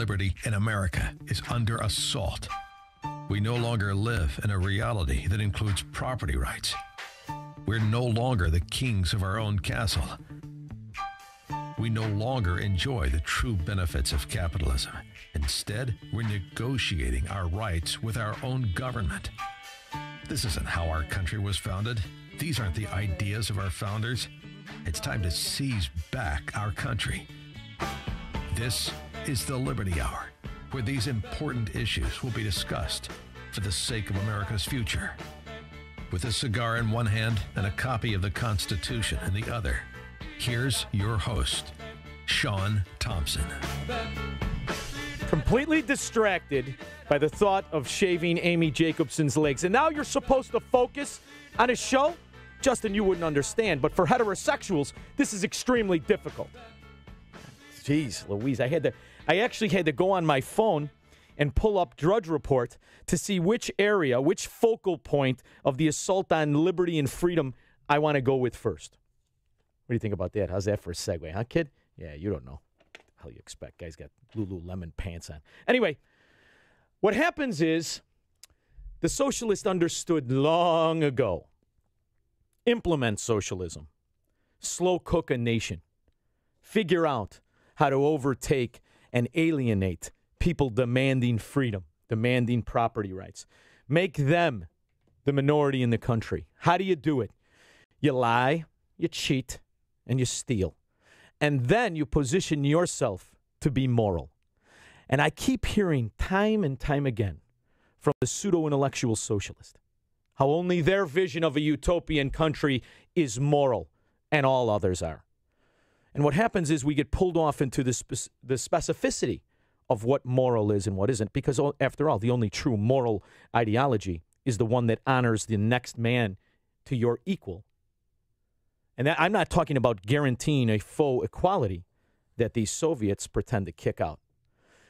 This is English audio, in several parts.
liberty in America is under assault. We no longer live in a reality that includes property rights. We're no longer the kings of our own castle. We no longer enjoy the true benefits of capitalism. Instead, we're negotiating our rights with our own government. This isn't how our country was founded. These aren't the ideas of our founders. It's time to seize back our country. This is the Liberty Hour, where these important issues will be discussed for the sake of America's future. With a cigar in one hand and a copy of the Constitution in the other, here's your host, Sean Thompson. Completely distracted by the thought of shaving Amy Jacobson's legs. And now you're supposed to focus on a show? Justin, you wouldn't understand, but for heterosexuals, this is extremely difficult. Jeez, Louise, I actually had to go on my phone and pull up Drudge Report to see which area, which focal point of the assault on liberty and freedom I want to go with first. What do you think about that? How's that for a segue, huh, kid? Yeah, you don't know. What the hell you expect? Guy's got Lululemon pants on. Anyway, what happens is the socialists understood long ago. Implement socialism. Slow cook a nation. Figure out how to overtake and alienate people demanding freedom, demanding property rights. Make them the minority in the country. How do you do it? You lie, you cheat, and you steal. And then you position yourself to be moral. And I keep hearing time and time again from the pseudo-intellectual socialist how only their vision of a utopian country is moral and all others are. And what happens is we get pulled off into the specificity of what moral is and what isn't, because after all, the only true moral ideology is the one that honors the next man to your equal. And that, I'm not talking about guaranteeing a faux equality that these Soviets pretend to kick out.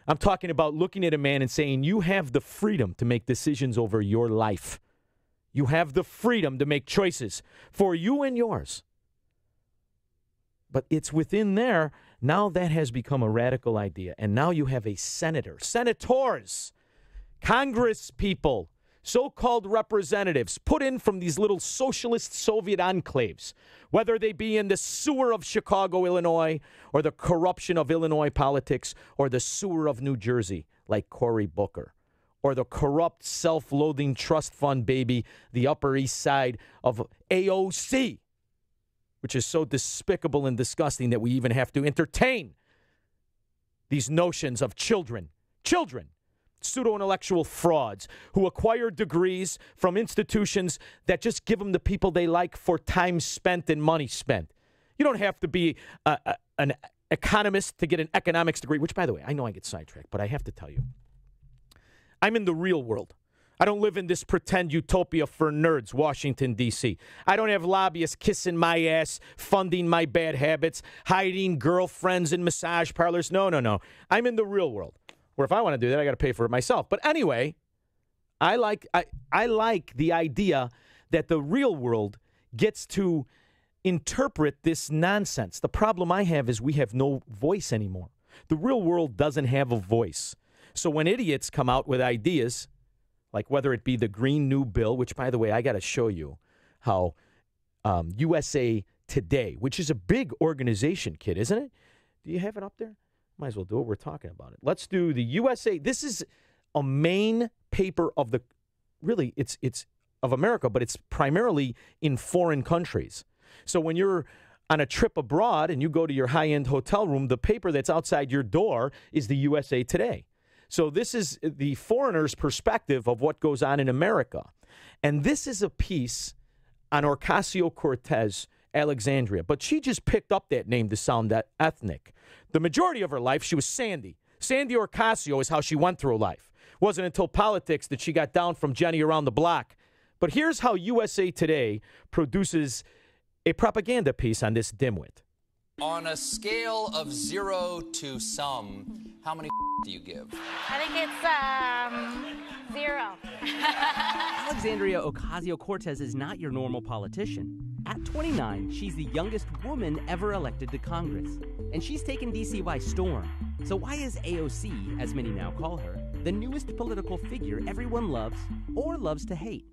I'm talking about looking at a man and saying, you have the freedom to make decisions over your life. You have the freedom to make choices for you and yours. But it's within there. Now that has become a radical idea. And now you have a senator, senators, Congress people, so-called representatives put in from these little socialist Soviet enclaves, whether they be in the sewer of Chicago, Illinois, or the corruption of Illinois politics, or the sewer of New Jersey, like Cory Booker, or the corrupt, self-loathing trust fund baby, the Upper East Side of AOC, which is so despicable and disgusting that we even have to entertain these notions of children, pseudo-intellectual frauds who acquire degrees from institutions that just give them the people they like for time spent and money spent. You don't have to be an economist to get an economics degree, which, by the way, I know I get sidetracked, but I have to tell you, I'm in the real world. I don't live in this pretend utopia for nerds, Washington, D.C. I don't have lobbyists kissing my ass, funding my bad habits, hiding girlfriends in massage parlors. No. I'm in the real world, where if I want to do that, I got to pay for it myself. But anyway, I like the idea that the real world gets to interpret this nonsense. The problem I have is we have no voice anymore. The real world doesn't have a voice. So when idiots come out with ideas, like whether it be the Green New Bill, which, by the way, I got to show you how USA Today, which is a big organization, kid, isn't it? Do you have it up there? Might as well do it. We're talking about it. Let's do the USA. This is a main paper of the, really, it's of America, but it's primarily in foreign countries. So when you're on a trip abroad and you go to your high-end hotel room, the paper that's outside your door is the USA Today. So this is the foreigner's perspective of what goes on in America. And this is a piece on Ocasio-Cortez, Alexandria. But she just picked up that name to sound that ethnic. The majority of her life, she was Sandy. Sandy Ocasio is how she went through life. It wasn't until politics that she got down from Jenny around the block. But here's how USA Today produces a propaganda piece on this dimwit. On a scale of 0 to some, how many do you give? I think it's 0. Alexandria Ocasio-Cortez is not your normal politician. At 29, she's the youngest woman ever elected to Congress. And she's taken D.C. by storm. So why is AOC, as many now call her, the newest political figure everyone loves or loves to hate?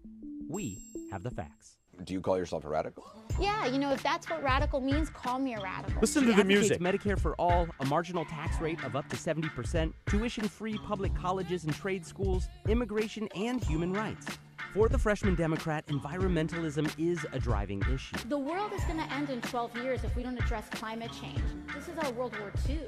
We have the facts. Do you call yourself a radical? Yeah, if that's what radical means, call me a radical. Listen to She the advocates music. Medicare for all, a marginal tax rate of up to 70%, tuition-free public colleges and trade schools, immigration, and human rights. For the freshman Democrat, environmentalism is a driving issue. The world is going to end in 12 years if we don't address climate change. This is our World War II.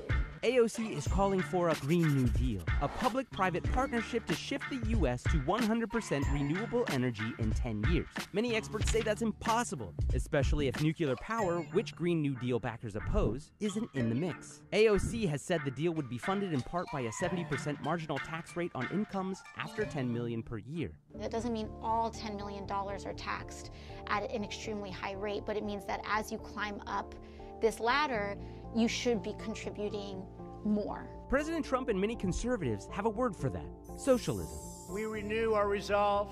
AOC is calling for a Green New Deal, a public-private partnership to shift the U.S. to 100% renewable energy in 10 years. Many experts say that's impossible, especially if nuclear power, which Green New Deal backers oppose, isn't in the mix. AOC has said the deal would be funded in part by a 70% marginal tax rate on incomes after $10 million per year. That doesn't mean all $10 million are taxed at an extremely high rate, but it means that as you climb up this ladder, you should be contributing more. President Trump and many conservatives have a word for that: socialism. We renew our resolve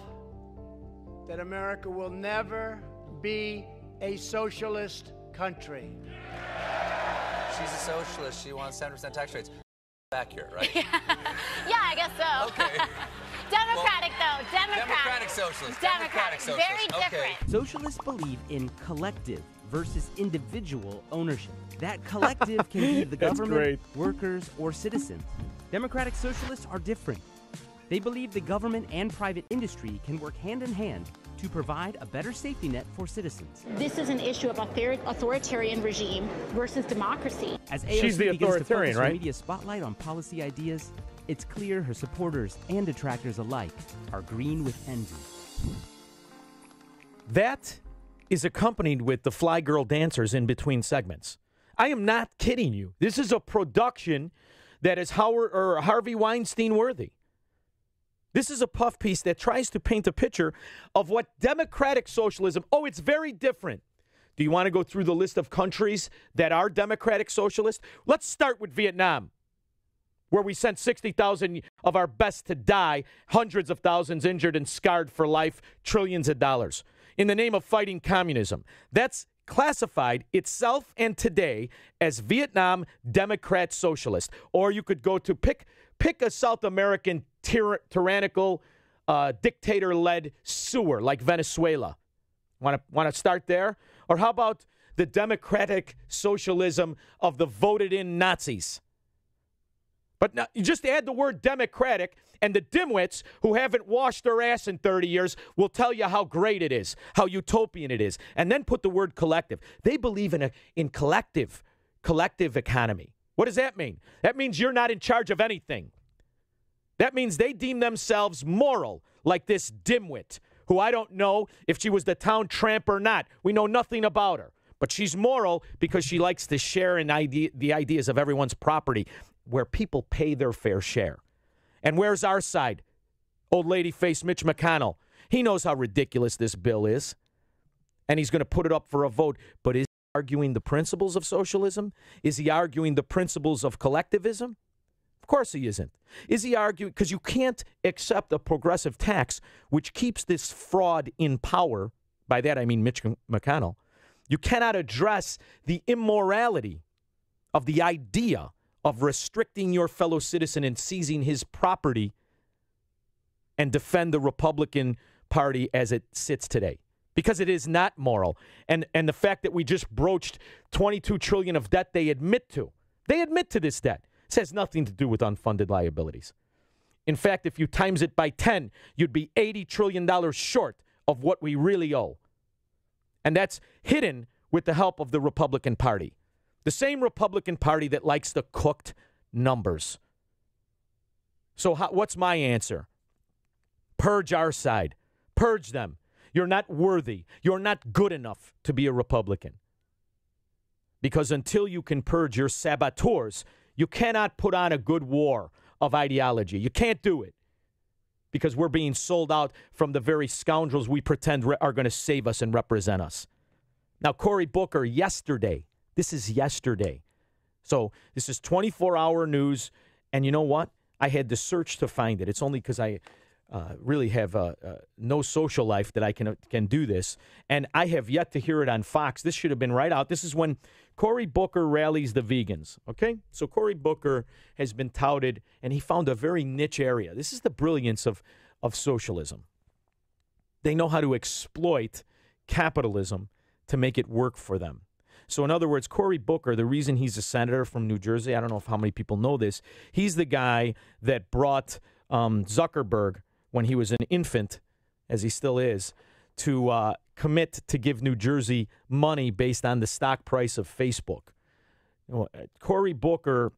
that America will never be a socialist country. She's a socialist. She wants 70% tax rates. Accurate, right? Yeah, I guess so. Okay. Democratic, though. Democratic socialist. Democratic socialist. Very different. Okay. Socialists believe in collective versus individual ownership. That collective can be the That's government, great. workers, or citizens. Democratic socialists are different. They believe the government and private industry can work hand in hand to provide a better safety net for citizens. This is an issue of authoritarian regime versus democracy. As AOC She's the begins to authoritarian, focus her right? media spotlight on policy ideas, it's clear her supporters and detractors alike are green with envy. That is accompanied with the Fly Girl dancers in between segments. I am not kidding you. This is a production that is Harvey Weinstein worthy. This is a puff piece that tries to paint a picture of what democratic socialism, it's very different. Do you want to go through the list of countries that are democratic socialist? Let's start with Vietnam, where we sent 60,000 of our best to die, hundreds of thousands injured and scarred for life, trillions of dollars, in the name of fighting communism. That's classified itself and today as Vietnam Democrat Socialist. Or you could go to pick a South American tyrannical dictator-led sewer like Venezuela. Want to start there? Or how about the democratic socialism of the voted-in Nazis? But now, you just add the word democratic, and the dimwits who haven't washed their ass in 30 years will tell you how great it is, how utopian it is, and then put the word collective. They believe in collective economy. What does that mean? That means you're not in charge of anything. That means they deem themselves moral, like this dimwit, who I don't know if she was the town tramp or not. We know nothing about her. But she's moral because she likes to share the ideas of everyone's property where people pay their fair share. And where's our side? Old lady face Mitch McConnell. He knows how ridiculous this bill is. And he's going to put it up for a vote. But is he arguing the principles of socialism? Is he arguing the principles of collectivism? Of course he isn't. Is he arguing? Because you can't accept a progressive tax which keeps this fraud in power. By that I mean Mitch McConnell. You cannot address the immorality of the idea of restricting your fellow citizen and seizing his property and defend the Republican Party as it sits today. Because it is not moral. And the fact that we just broached $22 trillion of debt they admit to. They admit to this debt. This has nothing to do with unfunded liabilities. In fact, if you times it by 10, you'd be $80 trillion short of what we really owe. And that's hidden with the help of the Republican Party. The same Republican Party that likes the cooked numbers. So what's my answer? Purge our side. Purge them. You're not worthy. You're not good enough to be a Republican. Because until you can purge your saboteurs, you cannot put on a good war of ideology. You can't do it. Because we're being sold out from the very scoundrels we pretend are going to save us and represent us. Now, Cory Booker, yesterday. This is yesterday. So this is 24-hour news. And you know what? I had to search to find it. It's only because I really have no social life that I can do this. And I have yet to hear it on Fox. This should have been right out. This is when Cory Booker rallies the vegans, okay? So Cory Booker has been touted, and he found a very niche area. This is the brilliance of socialism. They know how to exploit capitalism to make it work for them. So in other words, Cory Booker, the reason he's a senator from New Jersey, I don't know how many people know this, he's the guy that brought Zuckerberg, when he was an infant, as he still is, to commit to give New Jersey money based on the stock price of Facebook. Cory Booker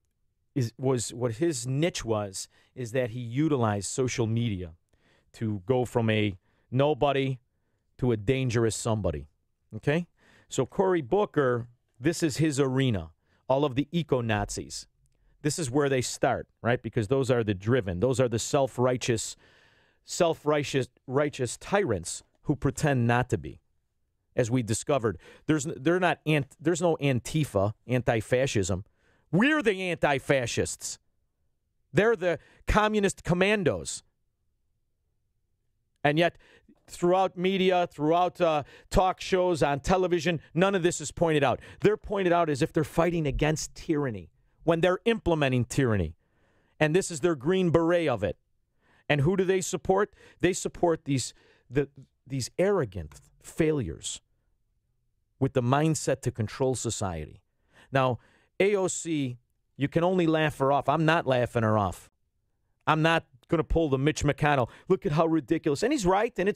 was what his niche was, is that he utilized social media to go from a nobody to a dangerous somebody. Okay? So Cory Booker, this is his arena. All of the eco-Nazis. This is where they start, right? Because those are the driven. Those are the self-righteous tyrants who pretend not to be. As we discovered, there's no Antifa, anti-fascism. We're the anti-fascists. They're the communist commandos. And yet, throughout media, throughout talk shows, on television, none of this is pointed out. They're pointed out as if they're fighting against tyranny when they're implementing tyranny. And this is their green beret of it. And who do they support? They support these arrogant failures with the mindset to control society. Now, AOC, you can only laugh her off. I'm not laughing her off. I'm not going to pull the Mitch McConnell. Look at how ridiculous. And he's right, and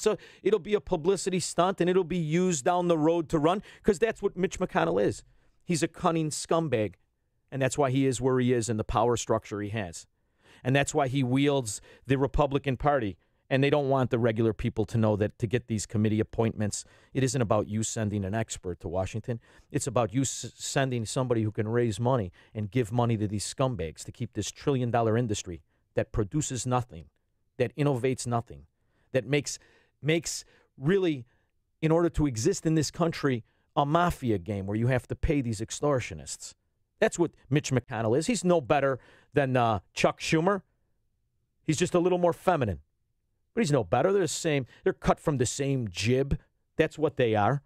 it'll be a publicity stunt, and it'll be used down the road to run, because that's what Mitch McConnell is. He's a cunning scumbag, and that's why he is where he is in the power structure he has. And that's why he wields the Republican Party. And they don't want the regular people to know that to get these committee appointments, it isn't about you sending an expert to Washington. It's about you sending somebody who can raise money and give money to these scumbags to keep this trillion-dollar industry that produces nothing, that innovates nothing, that makes really, in order to exist in this country, a mafia game where you have to pay these extortionists. That's what Mitch McConnell is. He's no better than Chuck Schumer. He's just a little more feminine. But he's no better. They're the same. They're cut from the same jib. That's what they are.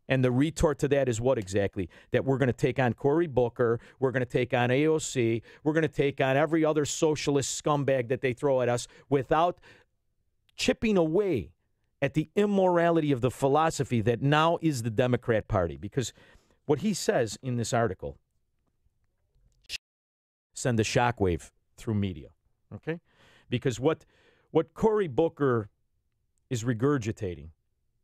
And the retort to that is what exactly? That we're going to take on Cory Booker. We're going to take on AOC. We're going to take on every other socialist scumbag that they throw at us without chipping away at the immorality of the philosophy that now is the Democrat Party. Because what he says in this article send a shockwave through media. Okay? Because what Cory Booker is regurgitating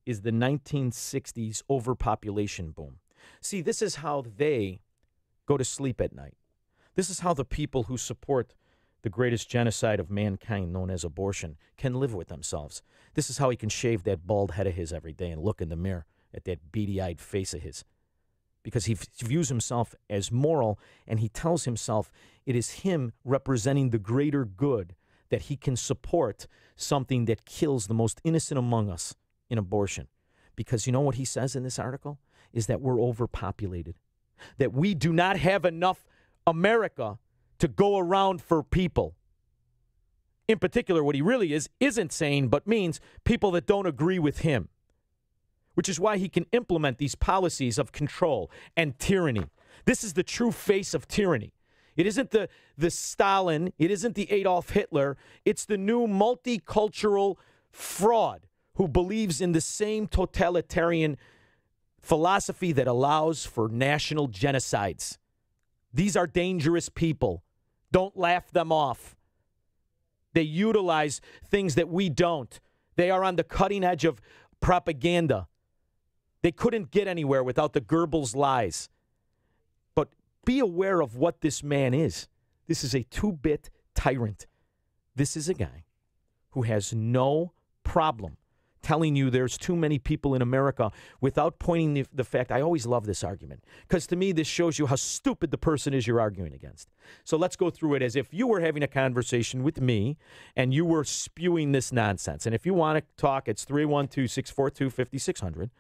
is the 1960s overpopulation boom. See, this is how they go to sleep at night. This is how the people who support the greatest genocide of mankind, known as abortion, can live with themselves. This is how he can shave that bald head of his every day and look in the mirror at that beady-eyed face of his. Because he views himself as moral, and he tells himself it is him representing the greater good that he can support something that kills the most innocent among us in abortion. Because you know what he says in this article? Is that we're overpopulated. That we do not have enough America to go around for people. In particular, what he really isn't saying, but means people that don't agree with him. Which is why he can implement these policies of control and tyranny. This is the true face of tyranny. It isn't the Stalin. It isn't the Adolf Hitler. It's the new multicultural fraud who believes in the same totalitarian philosophy that allows for national genocides. These are dangerous people. Don't laugh them off. They utilize things that we don't. They are on the cutting edge of propaganda. They couldn't get anywhere without the Goebbels lies. But be aware of what this man is. This is a two-bit tyrant. This is a guy who has no problem telling you there's too many people in America without pointing the fact. I always love this argument because to me this shows you how stupid the person is you're arguing against. So let's go through it as if you were having a conversation with me and you were spewing this nonsense. And if you want to talk, it's 312-642-5600.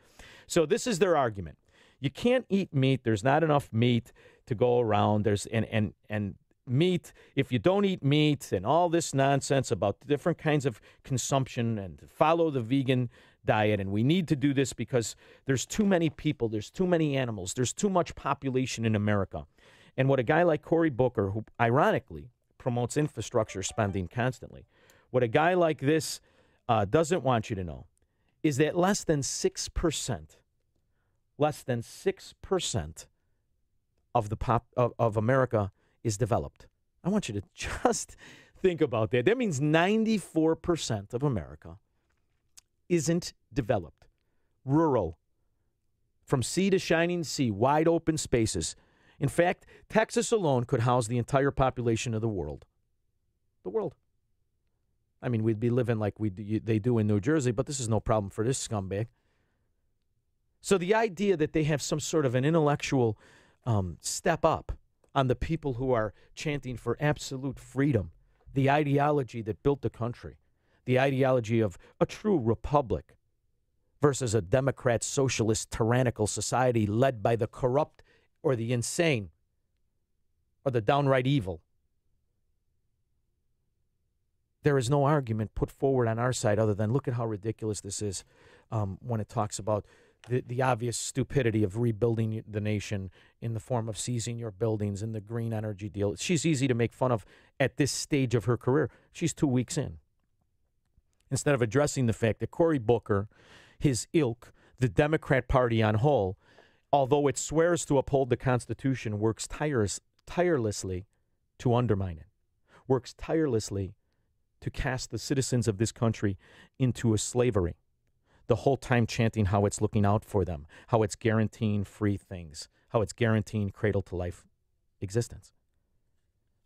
So this is their argument. You can't eat meat. There's not enough meat to go around. And meat, if you don't eat meat and all this nonsense about different kinds of consumption and follow the vegan diet, and we need to do this because there's too many people, there's too many animals, there's too much population in America. And what a guy like Cory Booker, who ironically promotes infrastructure spending constantly, what a guy like this doesn't want you to know is that less than 6% of the of America is developed. I want you to just think about that. That means 94% of America isn't developed. Rural, from sea to shining sea, wide open spaces. In fact, Texas alone could house the entire population of the world. The world. I mean, we'd be living like they do in New Jersey, but this is no problem for this scumbag. So the idea that they have some sort of an intellectual step up on the people who are chanting for absolute freedom, the ideology that built the country, the ideology of a true republic versus a democrat, socialist, tyrannical society led by the corrupt or the insane or the downright evil. There is no argument put forward on our side other than look at how ridiculous this is when it talks about the obvious stupidity of rebuilding the nation in the form of seizing your buildings and the green energy deal. She's easy to make fun of at this stage of her career. She's 2 weeks in. Instead of addressing the fact that Cory Booker, his ilk, the Democrat Party on whole, although it swears to uphold the Constitution, works tirelessly to undermine it, works tirelessly to cast the citizens of this country into a slavery, the whole time chanting how it's looking out for them, how it's guaranteeing free things, how it's guaranteeing cradle-to-life existence.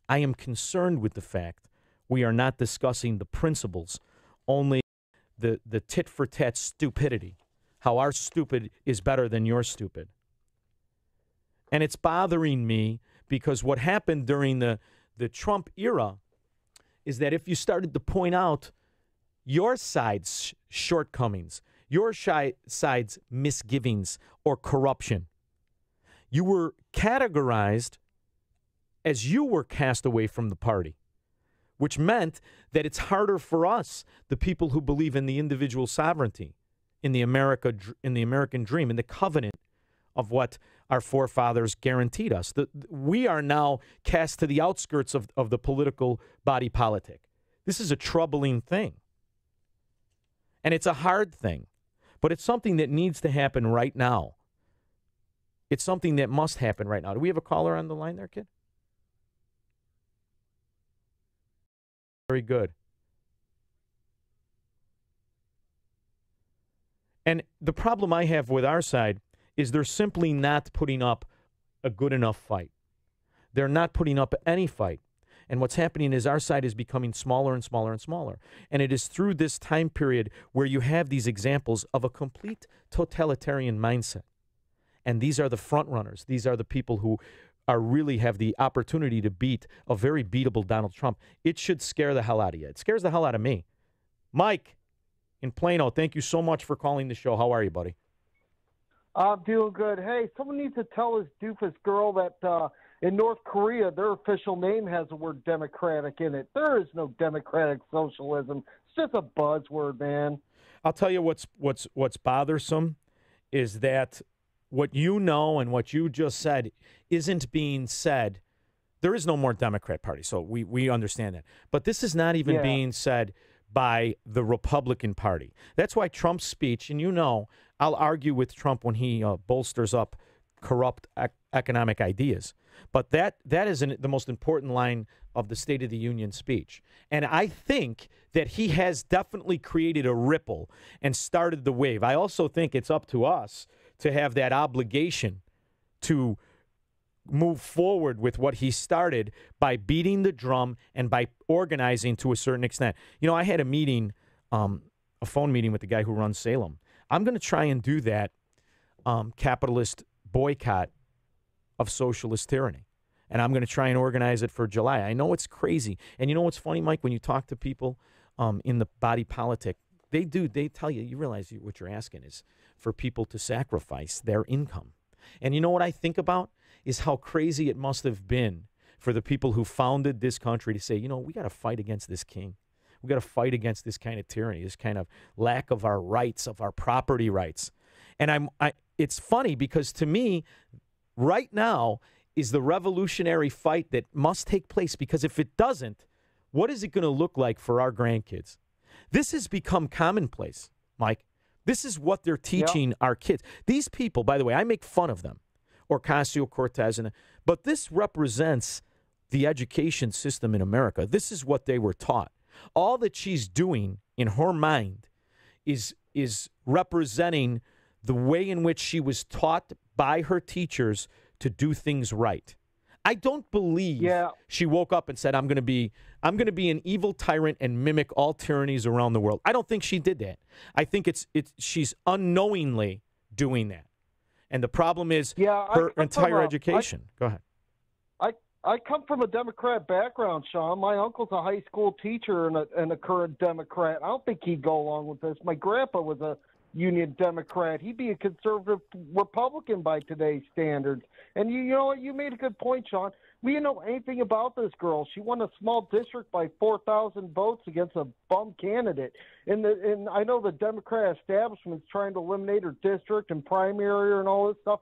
I am concerned with the fact we are not discussing the principles, only the tit-for-tat stupidity, how our stupid is better than your stupid. And it's bothering me because what happened during the Trump era is that if you started to point out your side's shortcomings, your side's misgivings or corruption, you were categorized as you were cast away from the party, which meant that it's harder for us, the people who believe in the individual sovereignty, in the American dream, in the covenant of what our forefathers guaranteed us. We are now cast to the outskirts of the political body politic. This is a troubling thing. And it's a hard thing, but it's something that needs to happen right now. It's something that must happen right now. Do we have a caller on the line there, kid? Very good. And the problem I have with our side is they're simply not putting up a good enough fight. They're not putting up any fight. And what's happening is our side is becoming smaller and smaller and smaller. And it is through this time period where you have these examples of a complete totalitarian mindset. And these are the front runners. These are the people who really have the opportunity to beat a very beatable Donald Trump. It should scare the hell out of you. It scares the hell out of me. Mike in Plano, thank you so much for calling the show. How are you, buddy? I'm doing good. Hey, someone needs to tell this doofus girl that in North Korea, their official name has the word democratic in it. There is no democratic socialism. It's just a buzzword, man. I'll tell you what's bothersome is that what you know and what you just said isn't being said. There is no more Democrat Party, so we understand that. But this is not even being said by the Republican Party. That's why Trump's speech, and you know, I'll argue with Trump when he bolsters up corrupt economic ideas. But that is the most important line of the State of the Union speech. And I think that he has definitely created a ripple and started the wave. I also think it's up to us to have that obligation to move forward with what he started by beating the drum and by organizing to a certain extent. You know, I had a meeting, a phone meeting with the guy who runs Salem. I'm going to try and do that capitalist boycott of socialist tyranny. And I'm going to try and organize it for July. I know it's crazy. And you know what's funny, Mike? When you talk to people in the body politic, they tell you, you realize what you're asking is for people to sacrifice their income. And you know what I think about is how crazy it must have been for the people who founded this country to say, you know, we got to fight against this king. We got to fight against this kind of tyranny, this kind of lack of our rights, of our property rights. And it's funny because to me, right now is the revolutionary fight that must take place, because if it doesn't, what is it going to look like for our grandkids? This has become commonplace, Mike. This is what they're teaching our kids. These people, by the way, I make fun of them, Ocasio-Cortez, but this represents the education system in America. This is what they were taught. All that she's doing in her mind is representing the way in which she was taught by her teachers to do things right. I don't believe she woke up and said, I'm going to be an evil tyrant and mimic all tyrannies around the world. I don't think she did that. I think she's unknowingly doing that. And the problem is her entire education. Go ahead. I come from a Democrat background, Sean. My uncle's a high school teacher and a current Democrat. I don't think he'd go along with this. My grandpa was a Union Democrat. He'd be a conservative Republican by today's standards. And you know what? You made a good point, Sean. We didn't know anything about this girl. She won a small district by 4,000 votes against a bum candidate. And I know the Democrat establishment's trying to eliminate her district and primary and all this stuff.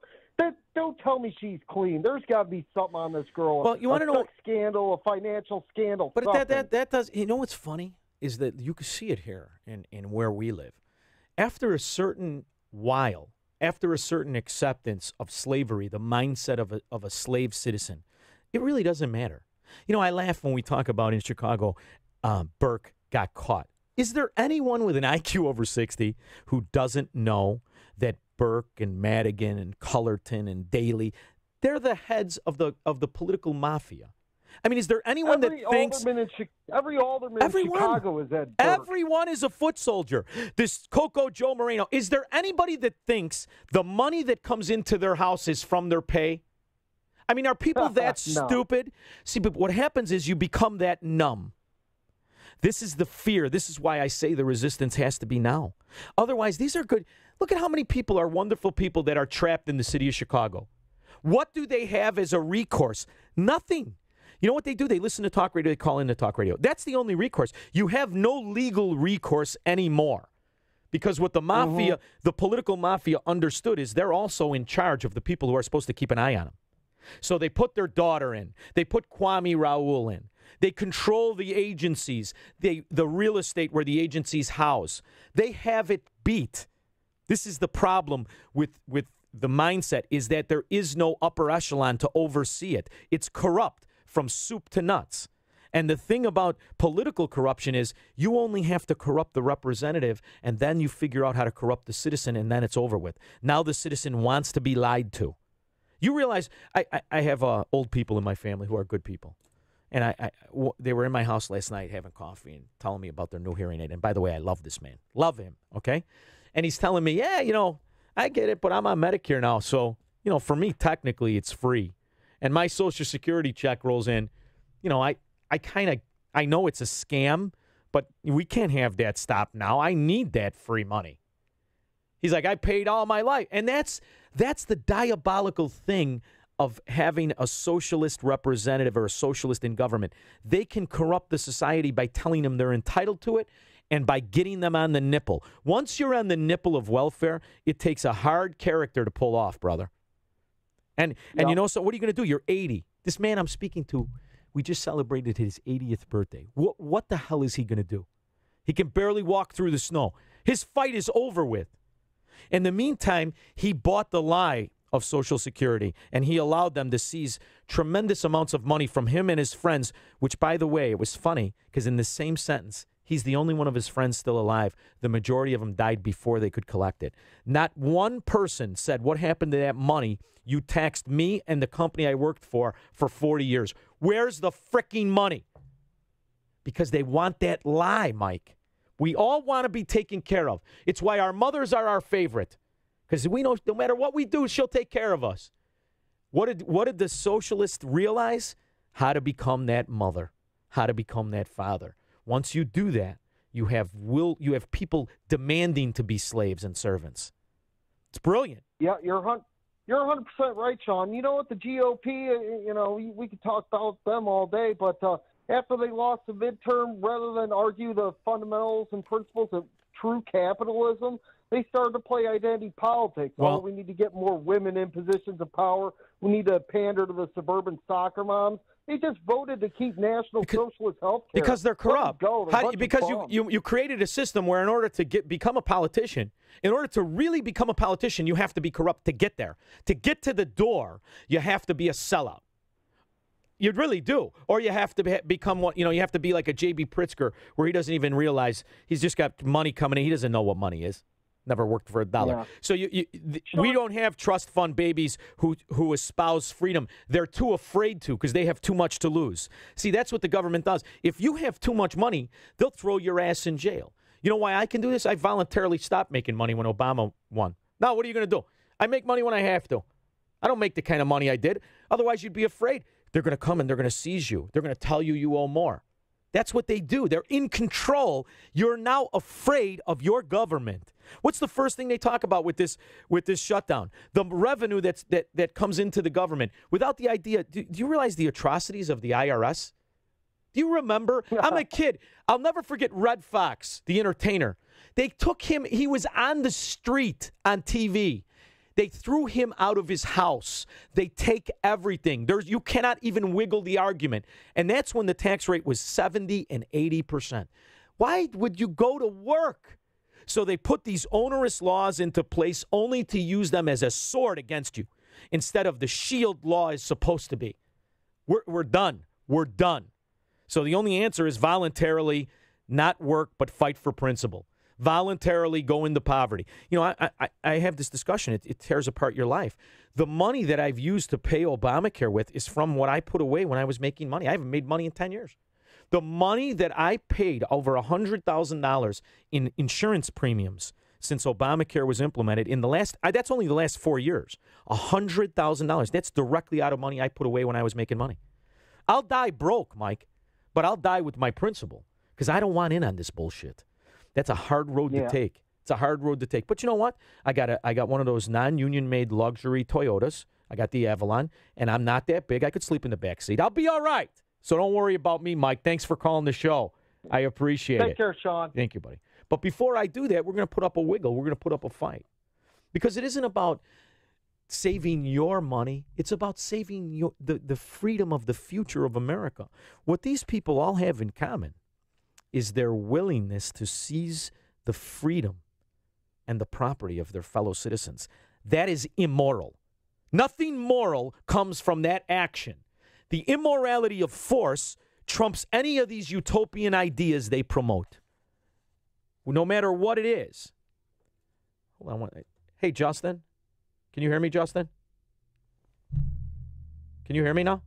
Don't tell me she's clean. There's got to be something on this girl. Well, you want to know, scandal, a financial scandal. But that does. You know what's funny is that you can see it here in where we live. After a certain while, after a certain acceptance of slavery, the mindset of a slave citizen, it really doesn't matter. You know, I laugh when we talk about in Chicago, Burke got caught. Is there anyone with an IQ over 60 who doesn't know that Burke and Madigan and Cullerton and Daley, they're the heads of the political mafia? I mean, is there anyone that thinks every alderman in Chicago is Ed Burke? Everyone is a foot soldier. This Coco Joe Moreno. Is there anybody that thinks the money that comes into their house is from their pay? I mean, are people that stupid? See, but what happens is you become that numb. This is the fear. This is why I say the resistance has to be now. Otherwise, these are good. Look at how many people are wonderful people that are trapped in the city of Chicago. What do they have as a recourse? Nothing. You know what they do? They listen to talk radio. They call into talk radio. That's the only recourse. You have no legal recourse anymore. Because what the mafia, the political mafia understood is they're also in charge of the people who are supposed to keep an eye on them. So they put their daughter in. They put Kwame Raoul in. They control the agencies, the real estate where the agencies house. They have it beat. This is the problem with the mindset, is that there is no upper echelon to oversee it. It's corrupt from soup to nuts. And the thing about political corruption is you only have to corrupt the representative, and then you figure out how to corrupt the citizen, and then it's over with. Now the citizen wants to be lied to. You realize I have old people in my family who are good people. And they were in my house last night having coffee and telling me about their new hearing aid. And by the way, I love this man. Love him, okay? And he's telling me, yeah, you know, I get it, but I'm on Medicare now. So, you know, for me, technically, it's free. And my Social Security check rolls in. You know, I know it's a scam, but we can't have that stop now. I need that free money. He's like, I paid all my life. And that's the diabolical thing of having a socialist representative or a socialist in government. They can corrupt the society by telling them they're entitled to it and by getting them on the nipple. Once you're on the nipple of welfare, it takes a hard character to pull off, brother. And you know, so what are you going to do? You're 80. This man I'm speaking to, we just celebrated his 80th birthday. What the hell is he going to do? He can barely walk through the snow. His fight is over with. In the meantime, he bought the lie of Social Security, and he allowed them to seize tremendous amounts of money from him and his friends, which, by the way, it was funny because in the same sentence, he's the only one of his friends still alive. The majority of them died before they could collect it. Not one person said, what happened to that money? You taxed me and the company I worked for 40 years. Where's the fricking money? Because they want that lie, Mike. We all want to be taken care of. It's why our mothers are our favorite. Because we know no matter what we do, she'll take care of us. What did the socialists realize? How to become that mother. How to become that father. Once you do that, you have people demanding to be slaves and servants. It's brilliant. Yeah, you're You're 100% right, Sean. You know what? The GOP, we could talk about them all day, but after they lost the midterm, rather than argue the fundamentals and principles of true capitalism, they started to play identity politics. Well, we need to get more women in positions of power. We need to pander to the suburban soccer moms. They just voted to keep National Socialist health care. Because they're corrupt. Because bums. you created a system where in order to become a politician, in order to really become a politician, you have to be corrupt to get there. To get to the door, you have to be a sellout. You really do. Or you have to become what, you have to be like a J.B. Pritzker where he doesn't even realize he's just got money coming in. He doesn't know what money is. Never worked for a dollar. Yeah. So we don't have trust fund babies who espouse freedom. They're too afraid to because they have too much to lose. See, that's what the government does. If you have too much money, they'll throw your ass in jail. You know why I can do this? I voluntarily stopped making money when Obama won. Now, what are you going to do? I make money when I have to. I don't make the kind of money I did. Otherwise, you'd be afraid. They're going to come and they're going to seize you. They're going to tell you owe more. That's what they do. They're in control. You're now afraid of your government. What's the first thing they talk about with this shutdown? The revenue that comes into the government. Without the idea, do you realize the atrocities of the IRS? Do you remember? I'm a kid. I'll never forget Red Fox, the entertainer. They took him. He was on the street on TV. They threw him out of his house. They take everything. You cannot even wiggle the argument. And that's when the tax rate was 70 and 80%. Why would you go to work? So they put these onerous laws into place only to use them as a sword against you instead of the shield law is supposed to be. We're done. We're done. So the only answer is voluntarily not work but fight for principle. Voluntarily go into poverty. I have this discussion. It tears apart your life. The money that I've used to pay Obamacare with is from what I put away when I was making money. I haven't made money in 10 years. The money that I paid, over $100,000 in insurance premiums since Obamacare was implemented in that's only the last 4 years. $100,000. That's directly out of money I put away when I was making money. I'll die broke, Mike, but I'll die with my principle because I don't want in on this bullshit. That's a hard road to take. It's a hard road to take. But you know what? I got one of those non-union made luxury Toyotas. I got the Avalon, and I'm not that big. I could sleep in the back seat. I'll be all right. So don't worry about me, Mike. Thanks for calling the show. I appreciate it. Take care, Sean. Thank you, buddy. But before I do that, we're going to put up a wiggle. We're going to put up a fight. Because it isn't about saving your money. It's about saving the freedom of the future of America. What these people all have in common is their willingness to seize the freedom and the property of their fellow citizens. That is immoral. Nothing moral comes from that action. The immorality of force trumps any of these utopian ideas they promote, no matter what it is. Hold on. Hey, Justin. Can you hear me, Justin? Can you hear me now?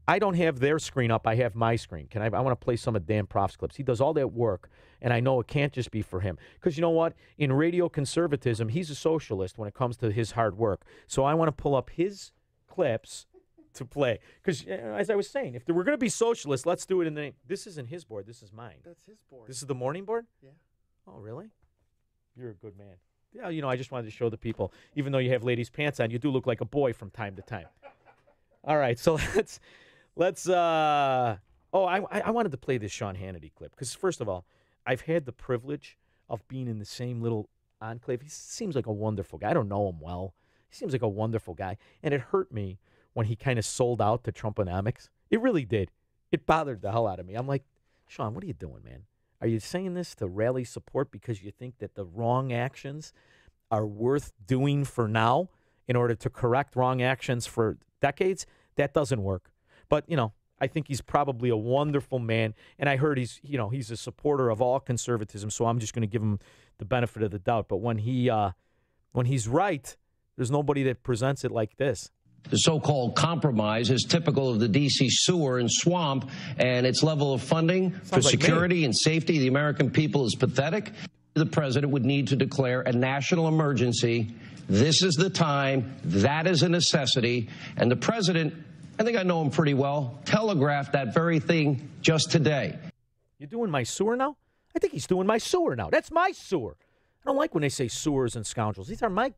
I don't have their screen up. I have my screen. I want to play some of Dan Proft's clips. He does all that work, and I know it can't just be for him. Because you know what? In radio conservatism, he's a socialist when it comes to his hard work. So I want to pull up his clips to play. Because as I was saying, if we're going to be socialists, let's do it in the name. This isn't his board. This is mine. That's his board. This is the morning board? Yeah. Oh, really? You're a good man. Yeah, I just wanted to show the people, even though you have ladies' pants on, you do look like a boy from time to time. All right, so I wanted to play this Sean Hannity clip because, first of all, I've had the privilege of being in the same little enclave. He seems like a wonderful guy. I don't know him well. He seems like a wonderful guy, and it hurt me when he kind of sold out to Trumponomics. It really did. It bothered the hell out of me. I'm like, Sean, what are you doing, man? Are you saying this to rally support because you think that the wrong actions are worth doing for now in order to correct wrong actions for decades? That doesn't work. But, I think he's probably a wonderful man, and I heard he's a supporter of all conservatism, so I'm just going to give him the benefit of the doubt. But when he's right, there's nobody that presents it like this. The so-called compromise is typical of the D.C. sewer and swamp, and its level of funding for security and safety of the American people is pathetic. The president would need to declare a national emergency. This is the time. That is a necessity. And the president, I think I know him pretty well, telegraphed that very thing just today. You doing my sewer now? I think he's doing my sewer now. That's my sewer. I don't like when they say sewers and scoundrels. These are my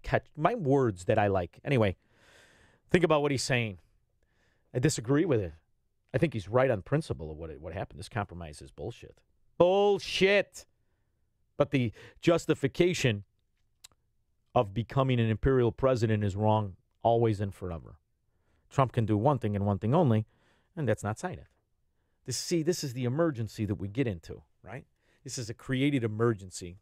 words that I like. Anyway, think about what he's saying. I disagree with it. I think he's right on principle of what happened. This compromise is bullshit. Bullshit. But the justification of becoming an imperial president is wrong always and forever. Trump can do one thing and one thing only, and that's not sign it. This is the emergency that we get into, right? This is a created emergency,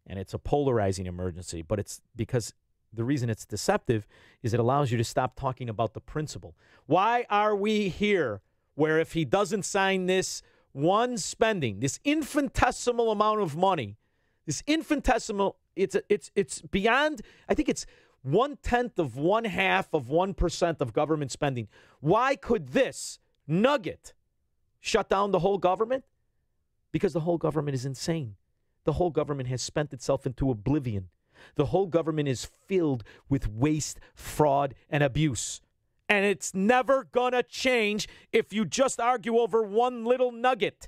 and it's a polarizing emergency, but it's because the reason it's deceptive is it allows you to stop talking about the principle. Why are we here where if he doesn't sign this one spending, this infinitesimal amount of money, this infinitesimal, it's beyond, I think it's 1/10 of 1/2 of 1% of government spending. Why could this nugget shut down the whole government? Because the whole government is insane. The whole government has spent itself into oblivion. The whole government is filled with waste, fraud, and abuse. And it's never going to change if you just argue over one little nugget.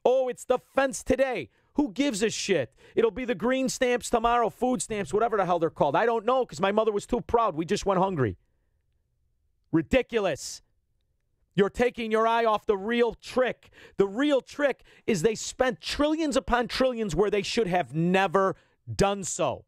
Oh, it's the fence today. Who gives a shit? It'll be the green stamps tomorrow, food stamps, whatever the hell they're called. I don't know because my mother was too proud. We just went hungry. Ridiculous. You're taking your eye off the real trick. The real trick is they spent trillions upon trillions where they should have never done so.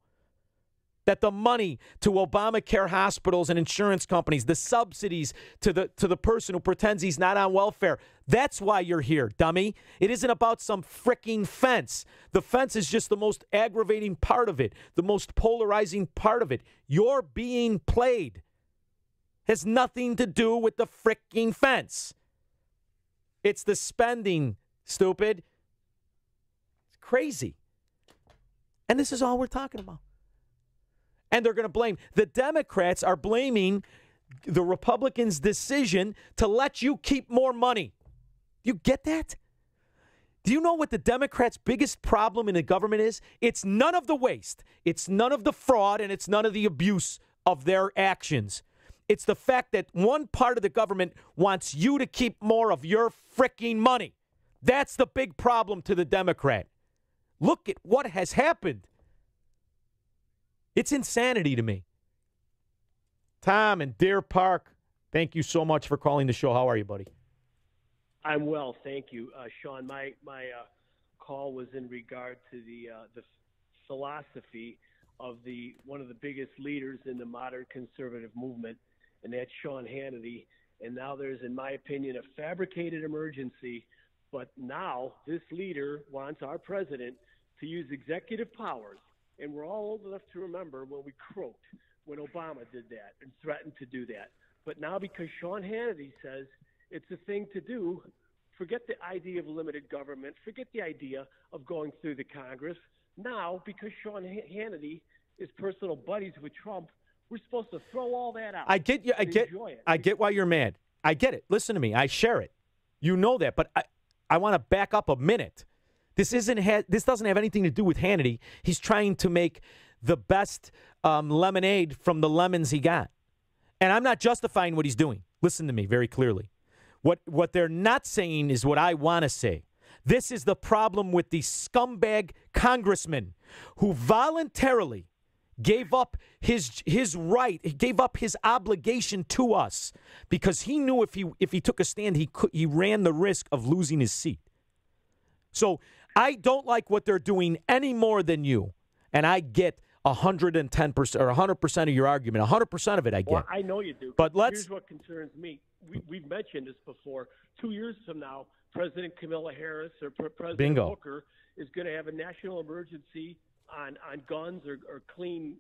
That the money to Obamacare hospitals and insurance companies, the subsidies to the person who pretends he's not on welfare, that's why you're here, dummy. It isn't about some fricking fence. The fence is just the most aggravating part of it, the most polarizing part of it. You're being played. Has nothing to do with the fricking fence. It's the spending, stupid. It's crazy. And this is all we're talking about. And they're going to blame. The Democrats are blaming the Republicans' decision to let you keep more money. You get that? Do you know what the Democrats' biggest problem in the government is? It's none of the waste. It's none of the fraud, and it's none of the abuse of their actions. It's the fact that one part of the government wants you to keep more of your fricking money. That's the big problem to the Democrat. Look at what has happened. It's insanity to me. Tom in Deer Park, thank you so much for calling the show. How are you, buddy? I'm well, thank you, Sean. My call was in regard to the philosophy of one of the biggest leaders in the modern conservative movement, and that's Sean Hannity. And now there's, in my opinion, a fabricated emergency. But now this leader wants our president to use executive powers. And we're all old enough to remember when we croaked when Obama did that and threatened to do that. But now because Sean Hannity says it's a thing to do, forget the idea of limited government, forget the idea of going through the Congress. Now, because Sean Hannity is personal buddies with Trump, we're supposed to throw all that out. I get you. I get why you're mad. I get it. Listen to me. I share it. You know that. But I want to back up a minute. This doesn't have anything to do with Hannity. He's trying to make the best lemonade from the lemons he got. And I'm not justifying what he's doing. Listen to me very clearly. What they're not saying is what I want to say. This is the problem with the scumbag congressman who voluntarily gave up his right, he gave up his obligation to us because he knew if he took a stand, he ran the risk of losing his seat. So I don't like what they're doing any more than you, and I get 110% or 100% of your argument. 100% of it I get. Well, I know you do. But here's what concerns me. We've mentioned this before. 2 years from now, President Kamala Harris or President Booker is going to have a national emergency on guns or clean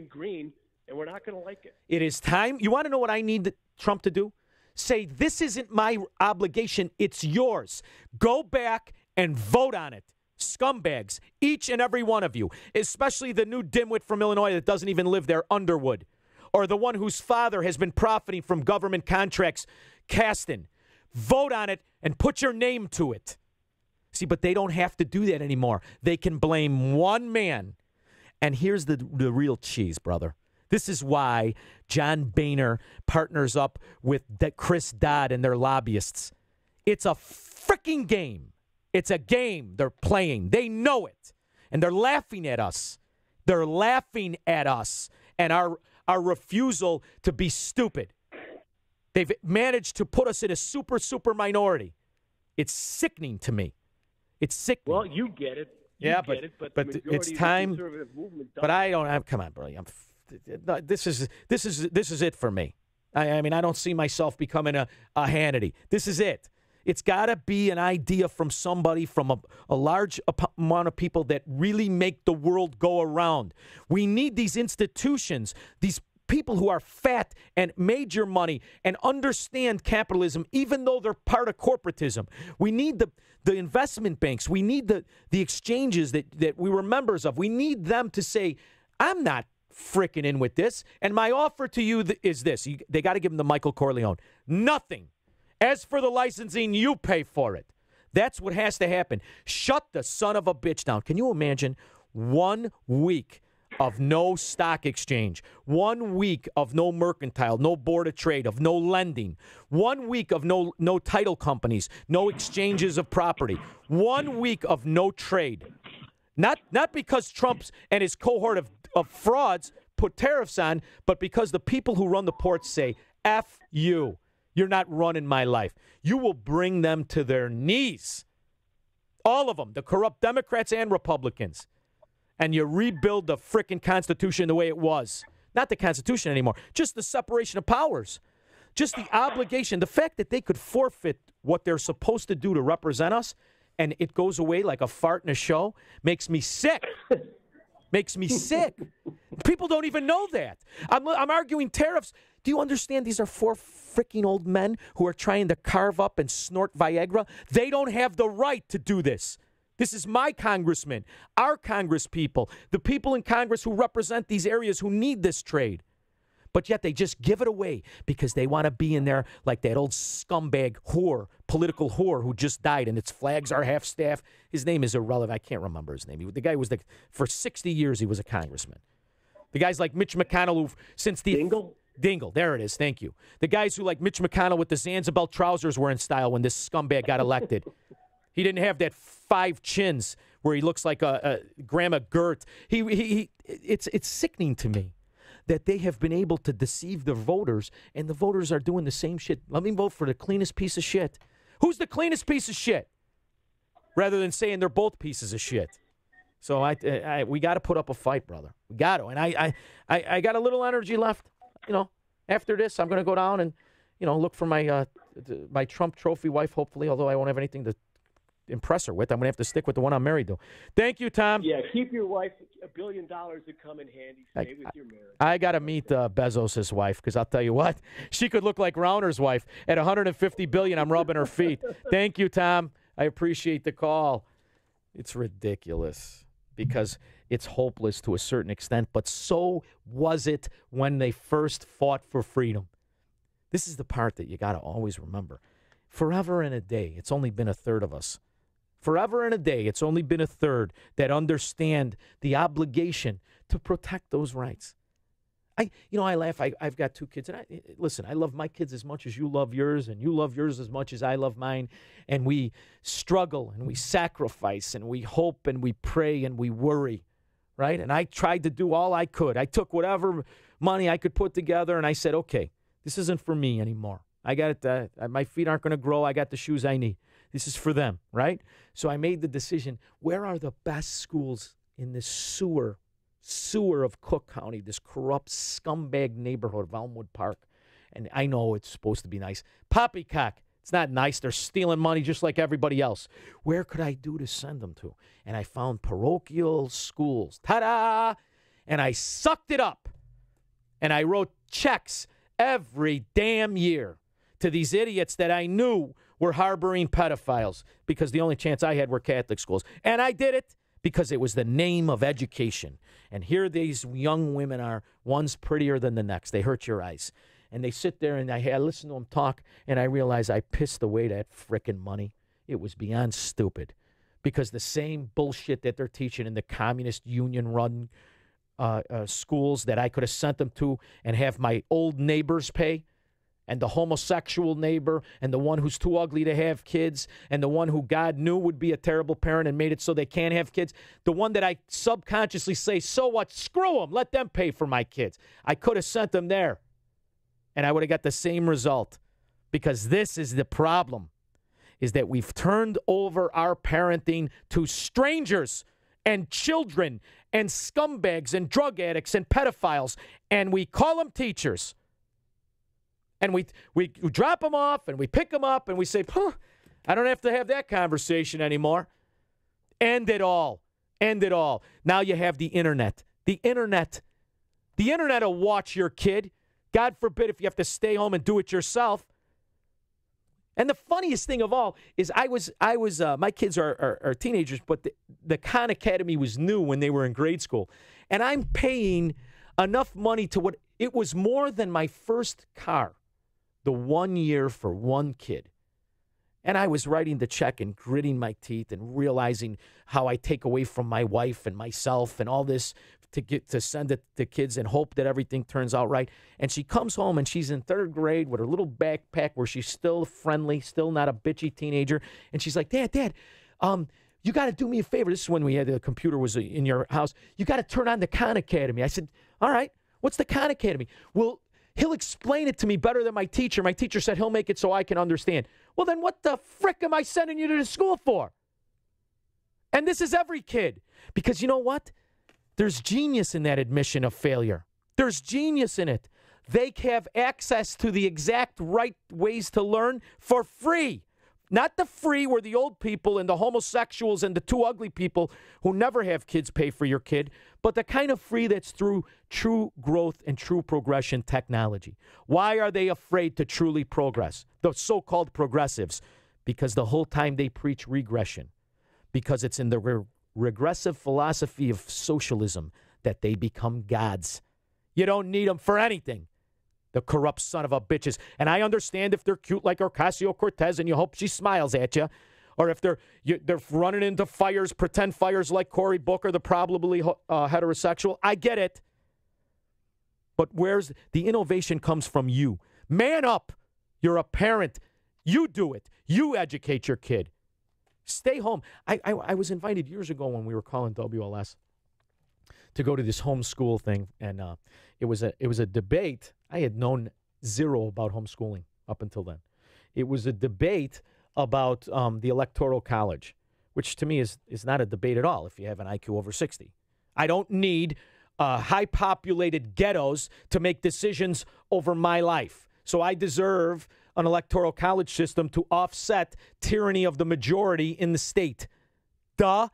green, and we're not going to like it. It is time. You want to know what I need Trump to do? Say, this isn't my obligation. It's yours. Go back and vote on it. Scumbags, each and every one of you, especially the new dimwit from Illinois that doesn't even live there, Underwood, or the one whose father has been profiting from government contracts, Kasten. Vote on it and put your name to it. See, but they don't have to do that anymore. They can blame one man. And here's the real cheese, brother. This is why John Boehner partners up with Chris Dodd and their lobbyists. It's a freaking game. It's a game they're playing. They know it. And they're laughing at us. They're laughing at us and our refusal to be stupid. They've managed to put us in a super, super minority. It's sickening to me. It's sickening. Well, you get it. But it's time. But I don't have. Come on, bro. This is it for me. I mean, I don't see myself becoming a Hannity. This is it. It's got to be an idea from somebody, from a large amount of people that really make the world go around. We need these institutions, these people who are fat and made your money and understand capitalism, even though they're part of corporatism. We need the investment banks. We need the exchanges that we were members of. We need them to say, I'm not fricking in with this. And my offer to you is this. They got to give them the Michael Corleone. Nothing. As for the licensing, you pay for it. That's what has to happen. Shut the son of a bitch down. Can you imagine 1 week of no stock exchange, 1 week of no mercantile, no board of trade, of no lending, 1 week of no title companies, no exchanges of property, 1 week of no trade? Not because Trump and his cohort of frauds put tariffs on, but because the people who run the ports say, F you. You're not running my life. You will bring them to their knees. All of them, the corrupt Democrats and Republicans. And you rebuild the frickin' Constitution the way it was. Not the Constitution anymore, just the separation of powers. Just the obligation, the fact that they could forfeit what they're supposed to do to represent us, and it goes away like a fart in a show, makes me sick. Makes me sick. People don't even know that. I'm arguing tariffs. Do you understand these are 4 freaking old men who are trying to carve up and snort Viagra? They don't have the right to do this. This is my congressman, our congress people, the people in Congress who represent these areas who need this trade. But yet they just give it away because they want to be in there like that old scumbag whore, political whore who just died, and its flags are half-staff. His name is irrelevant. I can't remember his name. The guy was for 60 years he was a congressman. The guys like Mitch McConnell who since the... Dingle, there it is, thank you. The guys who like Mitch McConnell with the Zanzibar trousers were in style when this scumbag got elected. He didn't have that 5 chins where he looks like a Grandma Gert. It's sickening to me that they have been able to deceive the voters, and the voters are doing the same shit. Let me vote for the cleanest piece of shit. Who's the cleanest piece of shit? Rather than saying they're both pieces of shit. So we got to put up a fight, brother. We got to. And I got a little energy left. You know, after this, I'm going to go down and, look for my Trump trophy wife, hopefully, although I won't have anything to impress her with. I'm going to have to stick with the one I'm married to. Thank you, Tom. Yeah, keep your wife. $1 billion would come in handy. Stay with your marriage. I got to meet Bezos' wife, because I'll tell you what, she could look like Rauner's wife. At $150 billion, I'm rubbing her feet. Thank you, Tom. I appreciate the call. It's ridiculous because it's hopeless to a certain extent, but so was it when they first fought for freedom. This is the part that you got to always remember. Forever and a day, it's only been a third of us. Forever and a day, it's only been a third that understand the obligation to protect those rights. I laugh. I've got 2 kids, and listen, I love my kids as much as you love yours, and you love yours as much as I love mine. And we struggle, and we sacrifice, and we hope, and we pray, and we worry, right? And I tried to do all I could. I took whatever money I could put together, and I said, okay, this isn't for me anymore. I got it. My feet aren't going to grow. I got the shoes I need. This is for them, right? So I made the decision, where are the best schools in this sewer of Cook County, this corrupt scumbag neighborhood of Elmwood Park? And I know it's supposed to be nice. Poppycock, it's not nice. They're stealing money just like everybody else. Where could I do to send them to? And I found parochial schools. Ta-da! And I sucked it up. And I wrote checks every damn year to these idiots that I knew were harboring pedophiles, because the only chance I had were Catholic schools. And I did it because it was the name of education. And here these young women are, one's prettier than the next. They hurt your eyes. And they sit there, and I listen to them talk, and I realize I pissed away that frickin' money. It was beyond stupid, because the same bullshit that they're teaching in the communist union-run schools that I could have sent them to and have my old neighbors pay, and the homosexual neighbor and the one who's too ugly to have kids and the one who God knew would be a terrible parent and made it so they can't have kids, the one that I subconsciously say, so what, screw them, let them pay for my kids. I could have sent them there, and I would have got the same result, because this is the problem, is that we've turned over our parenting to strangers and children and scumbags and drug addicts and pedophiles, and we call them teachers. And we drop them off and we pick them up and we say, I don't have to have that conversation anymore. End it all. End it all. Now you have the internet. The internet will watch your kid. God forbid if you have to stay home and do it yourself. And the funniest thing of all is I was my kids are teenagers, but the Khan Academy was new when they were in grade school. And I'm paying enough money to what it was more than my first car. The 1 year for one kid. And I was writing the check and gritting my teeth and realizing how I take away from my wife and myself and all this to send it to kids and hope that everything turns out right. And she comes home and she's in third grade with her little backpack where she's still friendly, still not a bitchy teenager. And she's like, Dad, you got to do me a favor. This is when we had the computer was in your house. You got to turn on the Khan Academy. I said, all right, what's the Khan Academy? Well, he'll explain it to me better than my teacher. My teacher said he'll make it so I can understand. Well, then what the frick am I sending you to the school for? And this is every kid. Because you know what? There's genius in that admission of failure. There's genius in it. They have access to the exact right ways to learn for free. Not the free where the old people and the homosexuals and the too ugly people who never have kids pay for your kid, but the kind of free that's through true growth and true progression technology. Why are they afraid to truly progress? The so-called progressives. Because the whole time they preach regression. Because it's in the regressive philosophy of socialism that they become gods. You don't need them for anything. The corrupt son of a bitches. And I understand if they're cute like Ocasio-Cortez and you hope she smiles at you. Or if they're running into fires, pretend fires like Cory Booker, the probably heterosexual. I get it. But where's the innovation comes from you. Man up. You're a parent. You do it. You educate your kid. Stay home. I was invited years ago when we were calling WLS to go to this homeschool thing. And it was a debate. I had known zero about homeschooling up until then. It was a debate about the Electoral College, which to me is not a debate at all if you have an IQ over 60. I don't need high-populated ghettos to make decisions over my life. So I deserve an Electoral College system to offset tyranny of the majority in the state. Duh.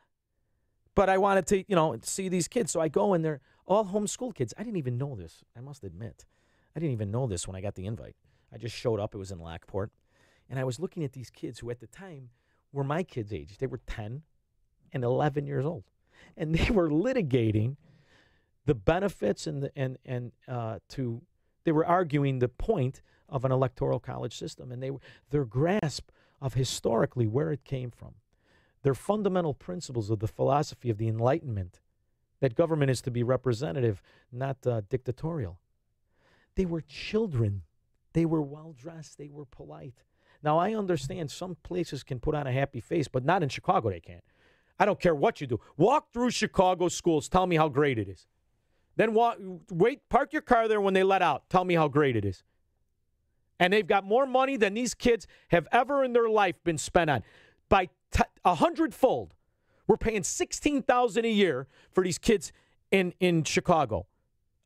But I wanted to, see these kids. So I go and they're all homeschool kids. I didn't even know this, I must admit. I didn't even know this when I got the invite. I just showed up. It was in Lockport. And I was looking at these kids who at the time were my kids' age. They were 10 and 11 years old. And they were litigating the benefits they were arguing the point of an Electoral College system. And their grasp of historically where it came from. Their fundamental principles of the philosophy of the Enlightenment, that government is to be representative, not dictatorial. They were children. They were well-dressed. They were polite. Now, I understand some places can put on a happy face, but not in Chicago they can't. I don't care what you do. Walk through Chicago schools. Tell me how great it is. Then park your car there when they let out. Tell me how great it is. And they've got more money than these kids have ever in their life been spent on. By 100-fold. We're paying $16,000 a year for these kids in Chicago.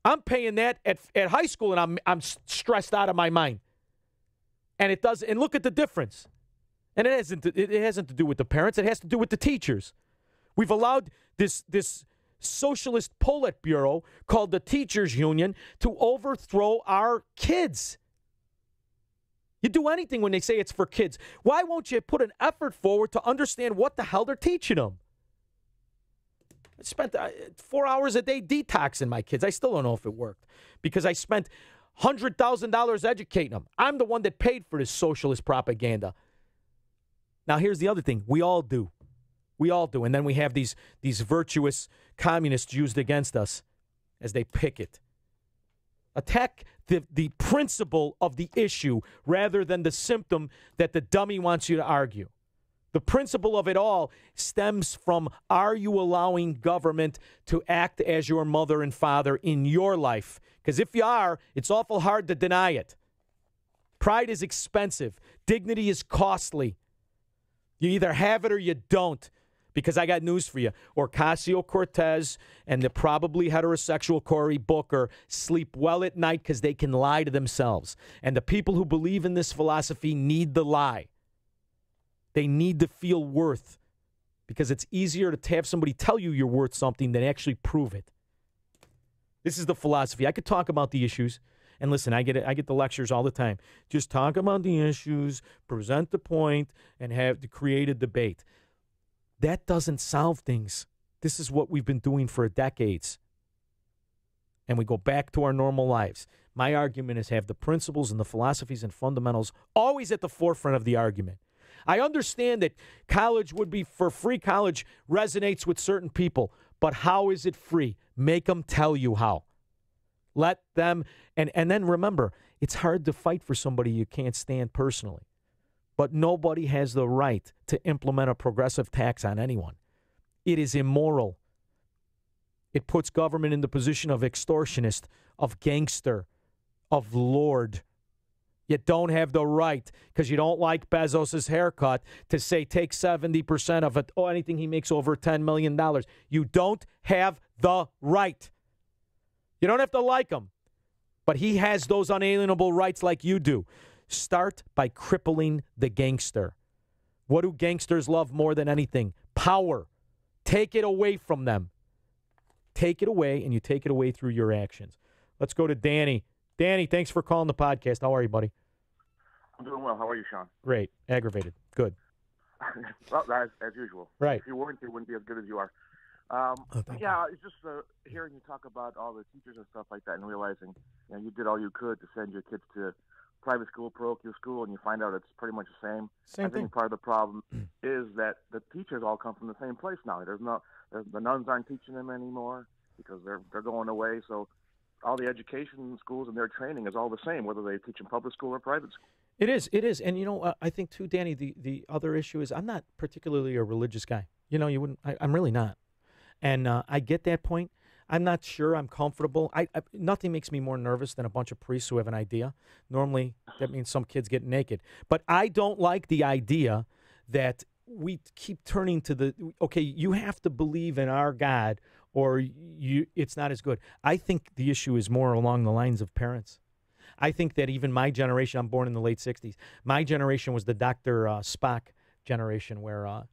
I'm paying that at high school, and I'm stressed out of my mind. And it does. And look at the difference. And it hasn't to do with the parents. It has to do with the teachers. We've allowed this socialist Politburo called the Teachers Union to overthrow our kids. You do anything when they say it's for kids. Why won't you put an effort forward to understand what the hell they're teaching them? I spent 4 hours a day detoxing my kids. I still don't know if it worked because I spent $100,000 educating them. I'm the one that paid for this socialist propaganda. Now, here's the other thing. We all do. We all do. And then we have these virtuous communists used against us as they picket Attack the principle of the issue rather than the symptom that the dummy wants you to argue. The principle of it all stems from, are you allowing government to act as your mother and father in your life? Because if you are, it's awful hard to deny it. Pride is expensive. Dignity is costly. You either have it or you don't. Because I got news for you. Ocasio-Cortez and the probably heterosexual Cory Booker sleep well at night because they can lie to themselves. And the people who believe in this philosophy need the lie. They need to feel worth. Because it's easier to have somebody tell you you're worth something than actually prove it. This is the philosophy. I could talk about the issues. And listen, I get the lectures all the time. Just talk about the issues, present the point, and have to create a debate. That doesn't solve things. This is what we've been doing for decades. And we go back to our normal lives. My argument is have the principles and the philosophies and fundamentals always at the forefront of the argument. I understand that college would be for free. College resonates with certain people. But how is it free? Make them tell you how. Let them. And then remember, it's hard to fight for somebody you can't stand personally. But nobody has the right to implement a progressive tax on anyone. It is immoral. It puts government in the position of extortionist, of gangster, of lord. You don't have the right, because you don't like Bezos' haircut, to say take 70% of it, or anything he makes over $10 million. You don't have the right. You don't have to like him. But he has those unalienable rights like you do. Start by crippling the gangster. What do gangsters love more than anything? Power. Take it away from them. Take it away, and you take it away through your actions. Let's go to Danny. Danny, thanks for calling the podcast. How are you, buddy? I'm doing well. How are you, Sean? Great. Aggravated. Good. Well, as usual. Right. If you weren't, it wouldn't be as good as you are. It's just hearing you talk about all the teachers and stuff like that, and realizing you did all you could to send your kids to private school, parochial school, and you find out it's pretty much the same. I think part of the problem is that the teachers all come from the same place now. The nuns aren't teaching them anymore because they're going away. So all the education schools and their training is all the same, whether they teach in public school or private school. It is. And, I think, too, Danny, the other issue is I'm not particularly a religious guy. You wouldn't. I'm really not. And I get that point. I'm not sure I'm comfortable. Nothing makes me more nervous than a bunch of priests who have an idea. Normally, that means some kids get naked. But I don't like the idea that we keep turning to you have to believe in our God or it's not as good. I think the issue is more along the lines of parents. I think that even my generation, I'm born in the late 60s, my generation was the Dr. Spock generation where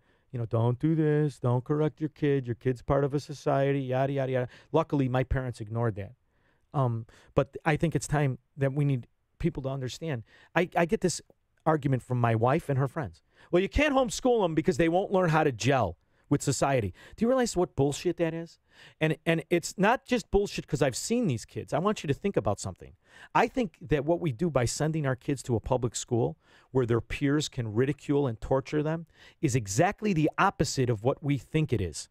don't do this, don't correct your kid's part of a society, yada, yada, yada. Luckily, my parents ignored that. But I think it's time that we need people to understand. I get this argument from my wife and her friends. Well, you can't homeschool them because they won't learn how to gel with society. Do you realize what bullshit that is? And it's not just bullshit because I've seen these kids. I want you to think about something. I think that what we do by sending our kids to a public school where their peers can ridicule and torture them is exactly the opposite of what we think it is.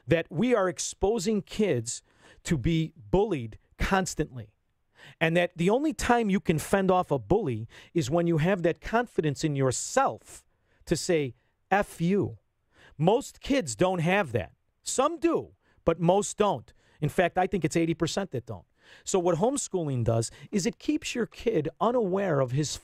That we are exposing kids to be bullied constantly. And that the only time you can fend off a bully is when you have that confidence in yourself to say, F you. Most kids don't have that. Some do, but most don't. In fact, I think it's 80% that don't. So what homeschooling does is it keeps your kid unaware of his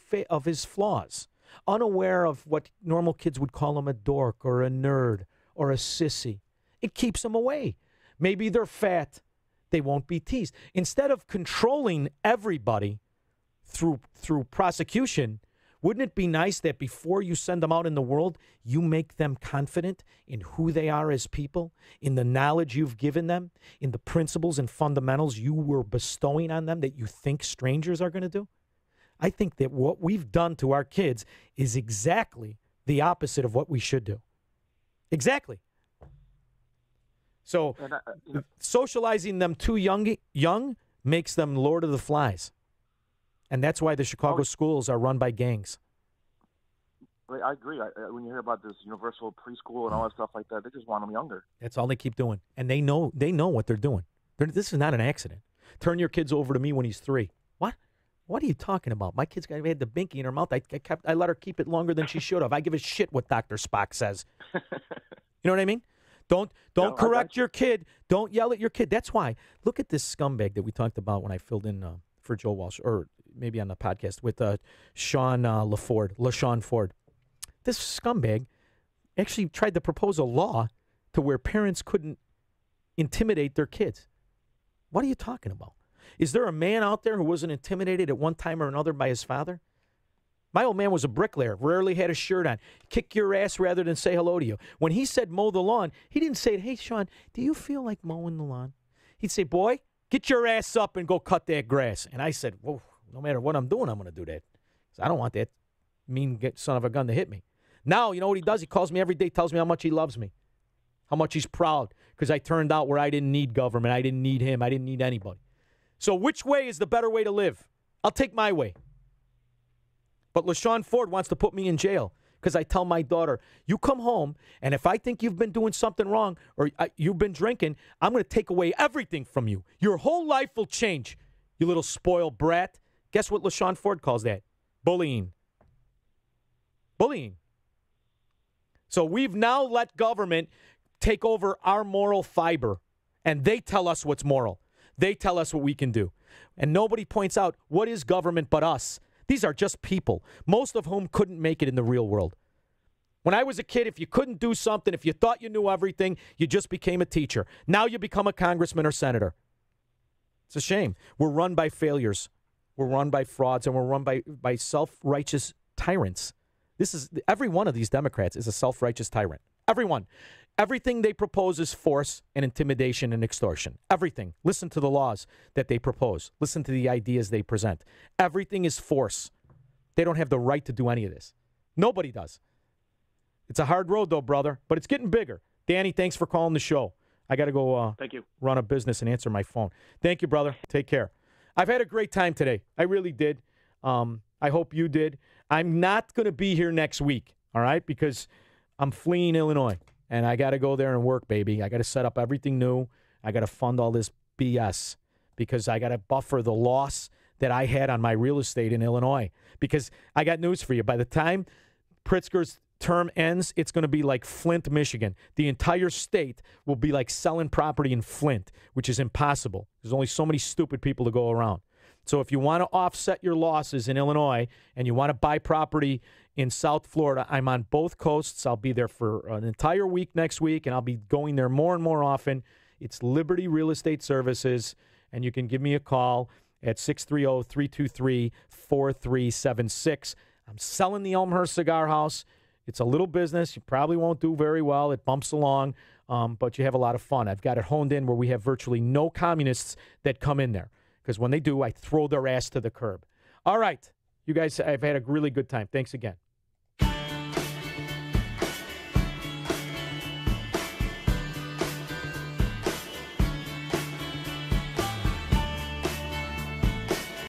flaws, unaware of what normal kids would call him a dork or a nerd or a sissy. It keeps them away. Maybe they're fat. They won't be teased. Instead of controlling everybody through prosecution, wouldn't it be nice that before you send them out in the world, you make them confident in who they are as people, in the knowledge you've given them, in the principles and fundamentals you were bestowing on them that you think strangers are going to do? I think that what we've done to our kids is exactly the opposite of what we should do. Exactly. So socializing them too young makes them Lord of the Flies. And that's why the Chicago schools are run by gangs. I agree. When you hear about this universal preschool and all that stuff like that, they just want them younger. That's all they keep doing. And they know what they're doing. This is not an accident. Turn your kids over to me when he's 3. What? What are you talking about? My kid's had the binky in her mouth. I let her keep it longer than she should have. I give a shit what Dr. Spock says. You know what I mean? Don't correct your kid. Don't yell at your kid. That's why. Look at this scumbag that we talked about when I filled in for Joe Walsh, or maybe on the podcast with LaShawn Ford. This scumbag actually tried to propose a law to where parents couldn't intimidate their kids. What are you talking about? Is there a man out there who wasn't intimidated at one time or another by his father? My old man was a bricklayer, rarely had a shirt on, kick your ass rather than say hello to you. When he said mow the lawn, he didn't say, hey, Sean, do you feel like mowing the lawn? He'd say, boy, get your ass up and go cut that grass. And I said, whoa, no matter what I'm doing, I'm going to do that. I don't want that mean son of a gun to hit me. Now, you know what he does? He calls me every day, tells me how much he loves me, how much he's proud, because I turned out where I didn't need government. I didn't need him. I didn't need anybody. So which way is the better way to live? I'll take my way. But LaShawn Ford wants to put me in jail because I tell my daughter, you come home, and if I think you've been doing something wrong or you've been drinking, I'm going to take away everything from you. Your whole life will change, you little spoiled brat. Guess what LaShawn Ford calls that? Bullying. Bullying. So we've now let government take over our moral fiber, and they tell us what's moral. They tell us what we can do. And nobody points out, what is government but us? These are just people, most of whom couldn't make it in the real world. When I was a kid, if you couldn't do something, if you thought you knew everything, you just became a teacher. Now you become a congressman or senator. It's a shame. We're run by failures. We're run by frauds, and we're run by self-righteous tyrants. Every one of these Democrats is a self-righteous tyrant. Everyone. Everything they propose is force and intimidation and extortion. Everything. Listen to the laws that they propose. Listen to the ideas they present. Everything is force. They don't have the right to do any of this. Nobody does. It's a hard road, though, brother, but it's getting bigger. Danny, thanks for calling the show. I got to go Thank you. Run a business and answer my phone. Thank you, brother. Take care. I've had a great time today. I really did. I hope you did. I'm not going to be here next week, all right, because I'm fleeing Illinois. And I got to go there and work, baby. I got to set up everything new. I got to fund all this BS because I got to buffer the loss that I had on my real estate in Illinois. Because I got news for you. By the time Pritzker's term ends, it's going to be like Flint, Michigan. The entire state will be like selling property in Flint, which is impossible. There's only so many stupid people to go around. So if you want to offset your losses in Illinois and you want to buy property in South Florida, I'm on both coasts. I'll be there for an entire week next week, and I'll be going there more and more often. It's Liberty Real Estate Services, and you can give me a call at 630-323-4376. I'm selling the Elmhurst Cigar House. It's a little business. You probably won't do very well. It bumps along, but you have a lot of fun. I've got it honed in where we have virtually no communists that come in there. Because when they do, I throw their ass to the curb. All right. You guys, I've had a really good time. Thanks again.